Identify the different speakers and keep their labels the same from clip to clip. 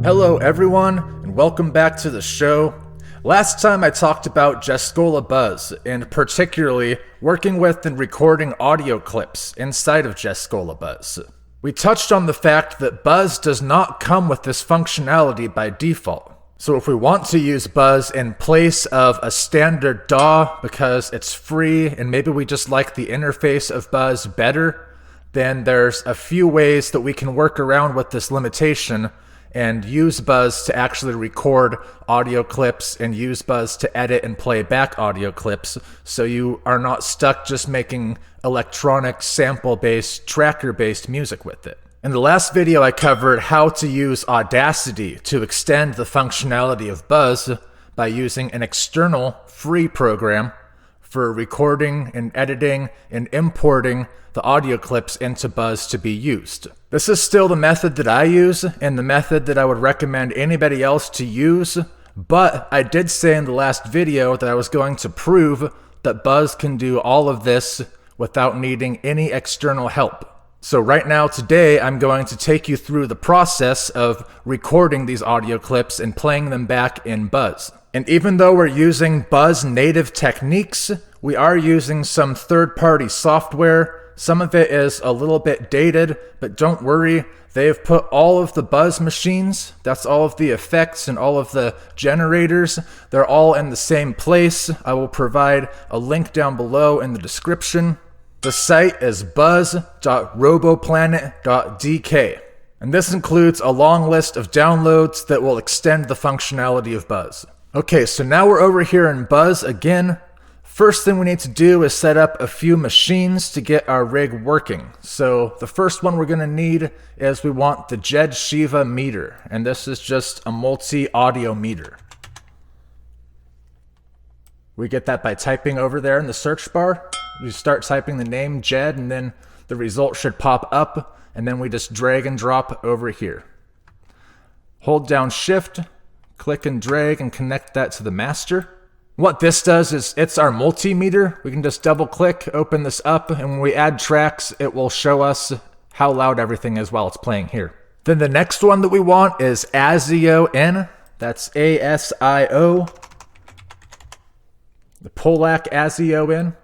Speaker 1: Hello everyone, and welcome back to the show. Last time I talked about Jeskola Buzz, and particularly working with and recording audio clips inside of Jeskola Buzz. We touched on the fact that Buzz does not come with this functionality by default. So if we want to use Buzz in place of a standard DAW because it's free and maybe we just like the interface of Buzz better, then there's a few ways that we can work around with this limitation and use Buzz to actually record audio clips and use Buzz to edit and play back audio clips, so you are not stuck just making electronic sample-based, tracker-based music with it. In the last video I covered how to use Audacity to extend the functionality of Buzz by using an external free program for recording and editing and importing the audio clips into Buzz to be used. This is still the method that I use and the method that I would recommend anybody else to use, but I did say in the last video that I was going to prove that Buzz can do all of this without needing any external help. So right now, today, I'm going to take you through the process of recording these audio clips and playing them back in Buzz. And even though we're using Buzz native techniques, we are using some third-party software. Some of it is a little bit dated, but don't worry, they've put all of the Buzz machines, that's all of the effects and all of the generators, they're all in the same place. I will provide a link down below in the description. The site is buzz.roboplanet.dk, and this includes a long list of downloads that will extend the functionality of Buzz. Okay, so now we're over here in Buzz again. First thing we need to do is set up a few machines to get our rig working. So the first one we're going to need is we want the Jeskola meter, and this is just a multi-audio meter. We get that by typing over there in the search bar. You start typing the name Jed, and then the result should pop up, and then we just drag and drop over here. Hold down Shift, click and drag, and connect that to the master. What this does is it's our multimeter. We can just double click, open this up, and when we add tracks, it will show us how loud everything is while it's playing here. Then the next one that we want is ASIO In. That's ASIO. The Polac ASIO In.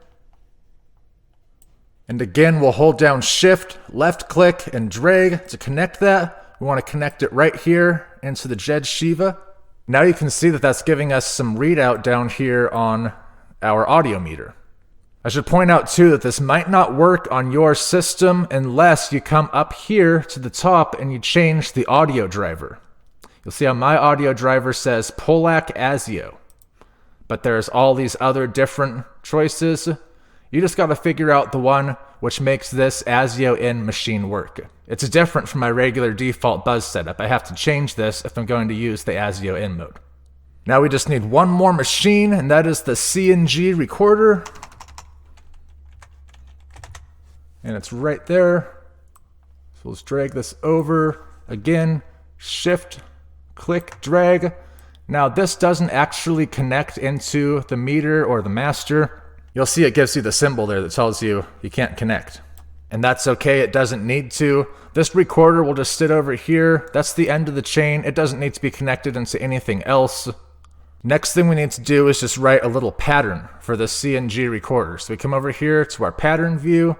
Speaker 1: And again, we'll hold down Shift, left click, and drag to connect that. We want to connect it right here into the Jeskola. Now you can see that that's giving us some readout down here on our audio meter. I should point out too that this might not work on your system unless you come up here to the top and you change the audio driver. You'll see how my audio driver says Polac ASIO, but there's all these other different choices. You just got to figure out the one which makes this ASIO In machine work. It's different from my regular default Buzz setup. I have to change this if I'm going to use the ASIO In mode. Now we just need one more machine, and that is the CnG Recorder. And it's right there. So let's drag this over. Again, Shift, click, drag. Now this doesn't actually connect into the meter or the master. You'll see it gives you the symbol there that tells you you can't connect. And that's okay, it doesn't need to. This recorder will just sit over here. That's the end of the chain. It doesn't need to be connected into anything else. Next thing we need to do is just write a little pattern for the CnG recorder. So we come over here to our pattern view,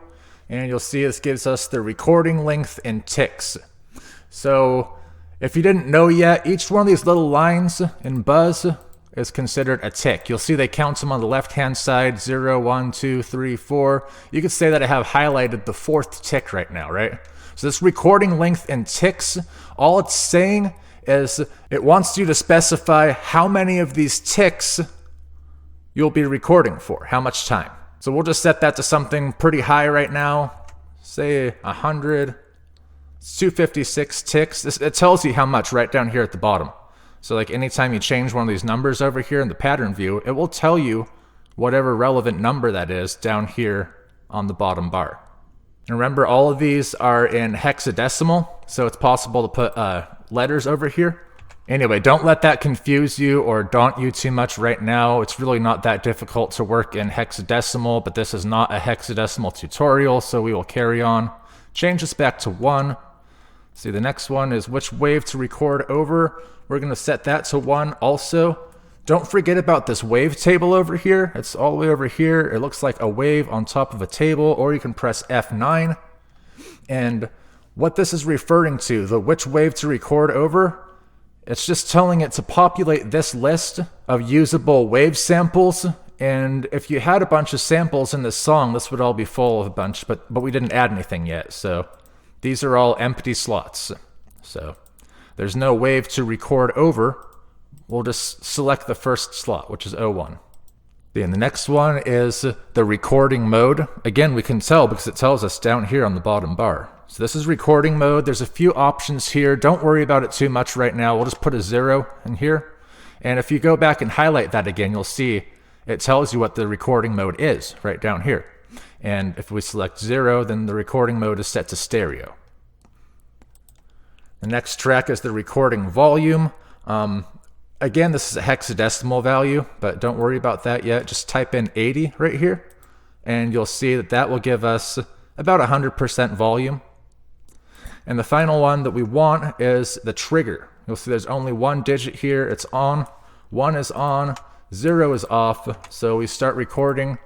Speaker 1: and you'll see this gives us the recording length in ticks. So if you didn't know yet, each one of these little lines in Buzz is considered a tick. You'll see they count them on the left-hand side, 0, 1, 2, 3, 4. You could say that I have highlighted the fourth tick right now, right? So this recording length in ticks, all it's saying is it wants you to specify how many of these ticks you'll be recording for, how much time. So we'll just set that to something pretty high right now, say 100. It's 256 ticks. It tells you how much right down here at the bottom. So like anytime you change one of these numbers over here in the pattern view, it will tell you whatever relevant number that is down here on the bottom bar. And remember, all of these are in hexadecimal, so it's possible to put letters over here. Anyway, don't let that confuse you or daunt you too much right now. It's really not that difficult to work in hexadecimal, but this is not a hexadecimal tutorial, so we will carry on. Change this back to 1. See, the next one is which wave to record over. We're going to set that to 1 also. Don't forget about this wave table over here. It's all the way over here. It looks like a wave on top of a table, or you can press F9. And what this is referring to, the which wave to record over, it's just telling it to populate this list of usable wave samples. And if you had a bunch of samples in this song, this would all be full of a bunch, but we didn't add anything yet. So these are all empty slots. So there's no wave to record over. We'll just select the first slot, which is 01. And the next one is the recording mode. Again, we can tell because it tells us down here on the bottom bar. So this is recording mode. There's a few options here. Don't worry about it too much right now. We'll just put a 0 in here. And if you go back and highlight that again, you'll see it tells you what the recording mode is right down here. And if we select 0, then the recording mode is set to stereo. The next track is the recording volume. Again, this is a hexadecimal value, but don't worry about that yet. Just type in 80 right here, and you'll see that that will give us about 100% volume. And the final one that we want is the trigger. You'll see there's only one digit here. It's on. 1 is on. 0 is off. So we start recording,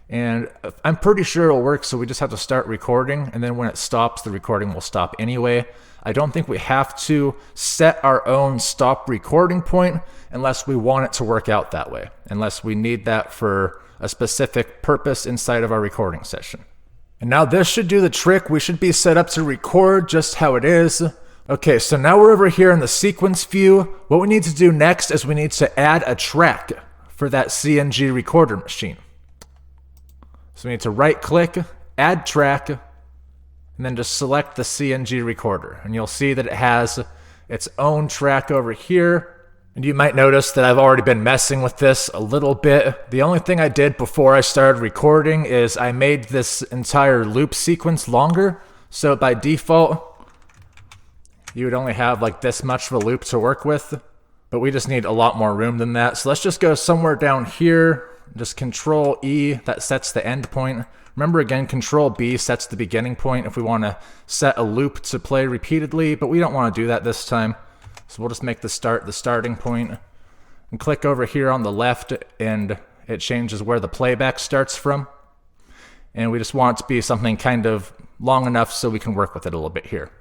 Speaker 1: and I'm pretty sure it'll work, so we just have to start recording, and then when it stops, the recording will stop anyway. I don't think we have to set our own stop recording point unless we want it to work out that way, unless we need that for a specific purpose inside of our recording session. And now this should do the trick. We should be set up to record just how it is. Okay, so now we're over here in the sequence view. What we need to do next is we need to add a track for that CnG recorder machine. So we need to right click, add track, and then just select the CnG recorder. And you'll see that it has its own track over here. And you might notice that I've already been messing with this a little bit. The only thing I did before I started recording is I made this entire loop sequence longer. So by default, you would only have like this much of a loop to work with. But we just need a lot more room than that. So let's just go somewhere down here. Just Control E, that sets the end point. Remember again, Control B sets the beginning point if we want to set a loop to play repeatedly, but we don't want to do that this time. So we'll just make the starting point. And click over here on the left, and it changes where the playback starts from. And we just want it to be something kind of long enough so we can work with it a little bit here.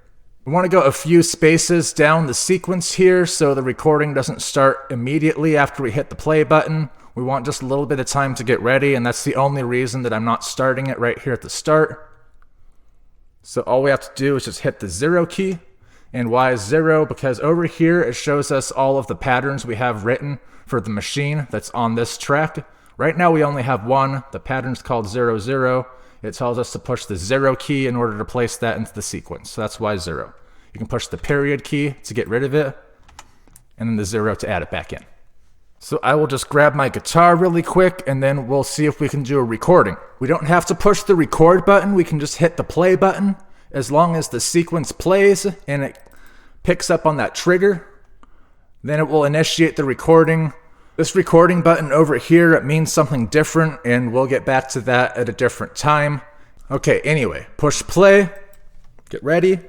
Speaker 1: We want to go a few spaces down the sequence here so the recording doesn't start immediately after we hit the play button. We want just a little bit of time to get ready, and that's the only reason that I'm not starting it right here at the start. So all we have to do is just hit the 0 key. And why is 0? Because over here it shows us all of the patterns we have written for the machine that's on this track. Right now we only have one. The pattern's called 0, 0. It tells us to push the 0 key in order to place that into the sequence. So that's why 0. You can push the period key to get rid of it, and then the 0 to add it back in. So I will just grab my guitar really quick, and then we'll see if we can do a recording. We don't have to push the record button. We can just hit the play button. As long as the sequence plays and it picks up on that trigger, then it will initiate the recording. This recording button over here, it means something different, and we'll get back to that at a different time. Okay, anyway, push play, get ready.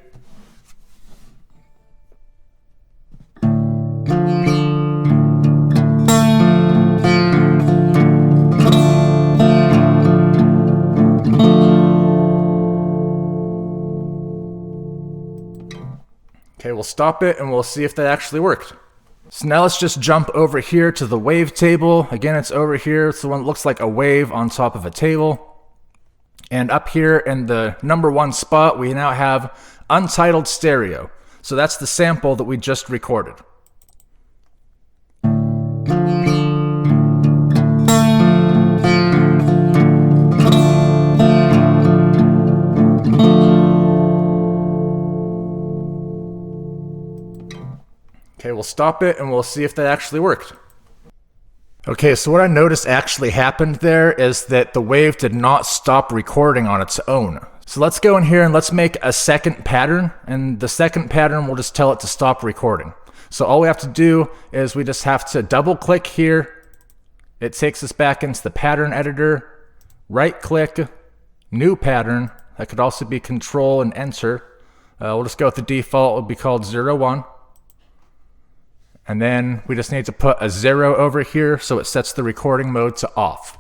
Speaker 1: Okay, we'll stop it and we'll see if that actually worked. So now let's just jump over here to the wave table. Again, it's over here. It's the one that looks like a wave on top of a table. And up here in the number 1 spot, we now have untitled stereo. So that's the sample that we just recorded. Okay, we'll stop it and we'll see if that actually worked. Okay, so what I noticed actually happened there is that the wave did not stop recording on its own. So let's go in here and let's make a second pattern, and the second pattern will just tell it to stop recording. So all we have to do is we just have to double click here. It takes us back into the pattern editor, right click, new pattern. That could also be Control and Enter. We'll just go with the default, it'll be called 01. And then we just need to put a 0 over here so it sets the recording mode to off.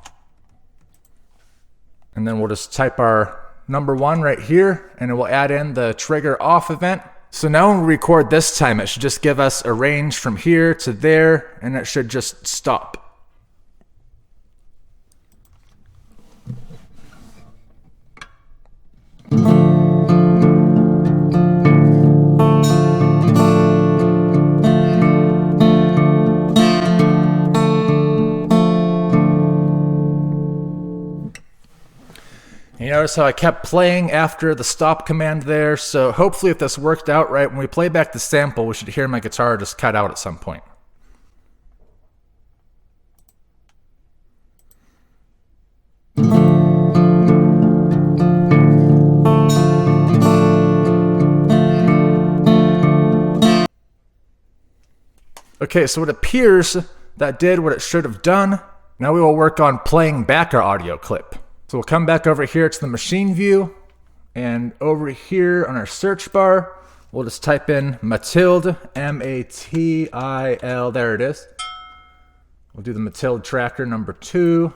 Speaker 1: And then we'll just type our number 1 right here, and it will add in the trigger off event. So now when we record this time, it should just give us a range from here to there, and it should just stop. You notice how I kept playing after the stop command there, so hopefully if this worked out right, when we play back the sample, we should hear my guitar just cut out at some point. Okay, so it appears that did what it should have done. Now we will work on playing back our audio clip. So we'll come back over here to the machine view, and over here on our search bar, we'll just type in Matilde, M-A-T-I-L, there it is. We'll do the Matilde Tracker number 2,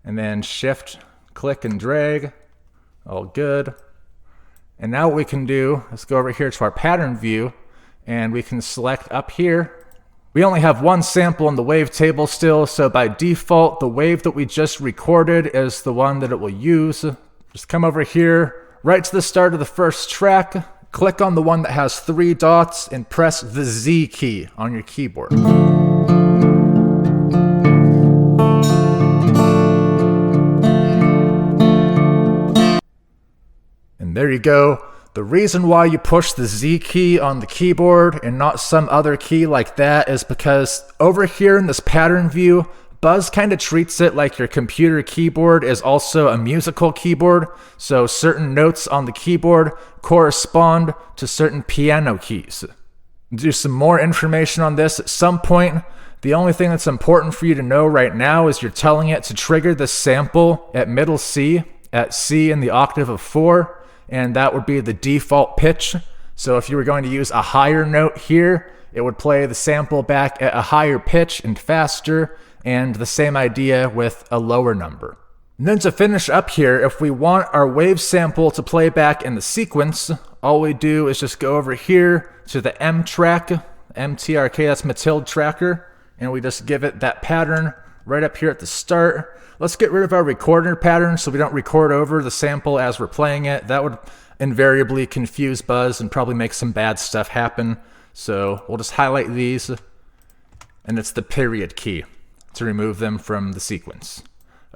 Speaker 1: and then shift, click and drag, all good. And now what we can do is go over here to our pattern view, and we can select up here. We only have one sample in the wave table still, so by default, the wave that we just recorded is the one that it will use. Just come over here, right to the start of the first track, click on the one that has 3 dots, and press the Z key on your keyboard. And there you go. The reason why you push the Z key on the keyboard and not some other key like that is because over here in this pattern view, Buzz kind of treats it like your computer keyboard is also a musical keyboard, so certain notes on the keyboard correspond to certain piano keys. Do some more information on this at some point. The only thing that's important for you to know right now is you're telling it to trigger the sample at middle C, at C in the octave of 4, and that would be the default pitch. So if you were going to use a higher note here, it would play the sample back at a higher pitch and faster, and the same idea with a lower number. And then to finish up here, if we want our wave sample to play back in the sequence, all we do is just go over here to the M track, MTRK, that's Matilde Tracker, and we just give it that pattern right up here at the start. Let's get rid of our recorder pattern so we don't record over the sample as we're playing it. That would invariably confuse Buzz and probably make some bad stuff happen. So we'll just highlight these, and it's the period key to remove them from the sequence.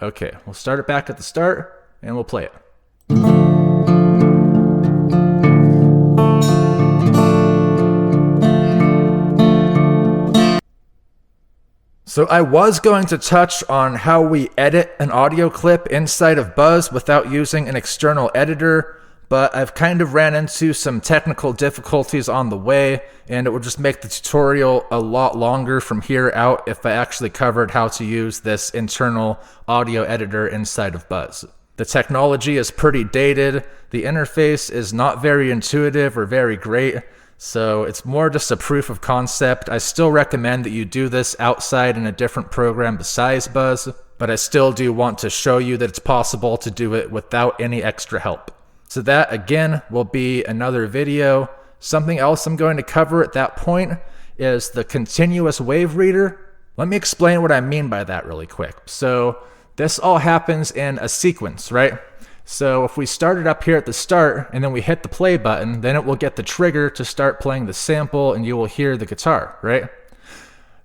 Speaker 1: Okay, we'll start it back at the start, and we'll play it. So I was going to touch on how we edit an audio clip inside of Buzz without using an external editor, but I've kind of ran into some technical difficulties on the way, and it would just make the tutorial a lot longer from here out if I actually covered how to use this internal audio editor inside of Buzz. The technology is pretty dated, the interface is not very intuitive or very great, so it's more just a proof of concept. I still recommend that you do this outside in a different program besides Buzz, but I still do want to show you that it's possible to do it without any extra help. So that, again, will be another video. Something else I'm going to cover at that point is the continuous wave reader. Let me explain what I mean by that really quick. So this all happens in a sequence, right? So if we start it up here at the start and then we hit the play button, then it will get the trigger to start playing the sample and you will hear the guitar, right?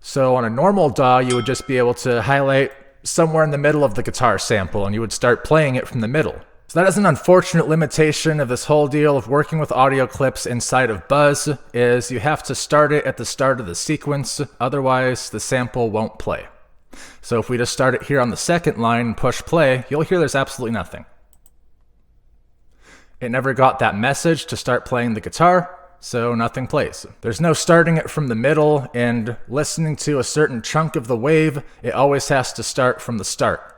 Speaker 1: So on a normal DAW, you would just be able to highlight somewhere in the middle of the guitar sample and you would start playing it from the middle. So that is an unfortunate limitation of this whole deal of working with audio clips inside of Buzz, is you have to start it at the start of the sequence, otherwise the sample won't play. So if we just start it here on the second line and push play, you'll hear there's absolutely nothing. It never got that message to start playing the guitar, so nothing plays. There's no starting it from the middle and listening to a certain chunk of the wave. It always has to start from the start.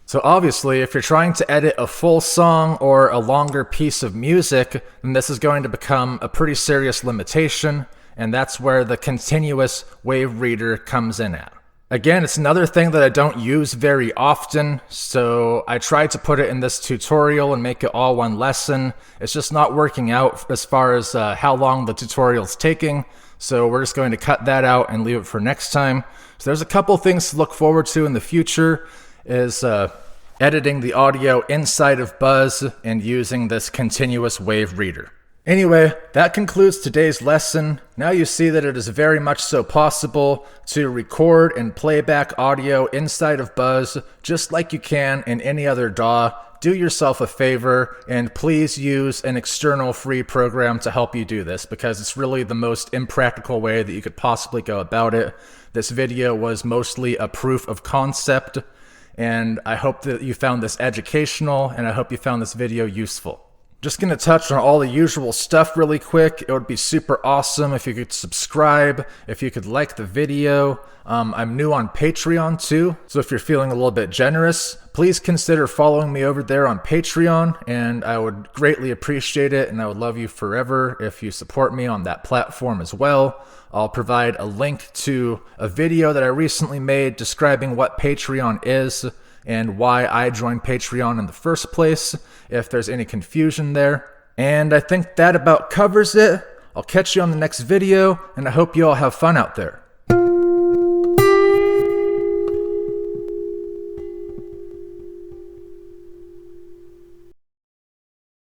Speaker 1: So obviously, if you're trying to edit a full song or a longer piece of music, then this is going to become a pretty serious limitation, and that's where the continuous wave reader comes in at. Again, it's another thing that I don't use very often, so I tried to put it in this tutorial and make it all one lesson. It's just not working out as far as how long the tutorial's taking, so we're just going to cut that out and leave it for next time. So there's a couple things to look forward to in the future, is editing the audio inside of Buzz and using this continuous wave reader. Anyway, that concludes today's lesson. Now you see that it is very much so possible to record and play back audio inside of Buzz just like you can in any other DAW. Do yourself a favor and please use an external free program to help you do this, because it's really the most impractical way that you could possibly go about it. This video was mostly a proof of concept, and I hope that you found this educational, and I hope you found this video useful. Just going to touch on all the usual stuff really quick. It would be super awesome if you could subscribe, if you could like the video. I'm new on Patreon too, so if you're feeling a little bit generous, please consider following me over there on Patreon, and I would greatly appreciate it, and I would love you forever if you support me on that platform as well. I'll provide a link to a video that I recently made describing what Patreon is and why I joined Patreon in the first place, if there's any confusion there. And I think that about covers it. I'll catch you on the next video, and I hope you all have fun out there.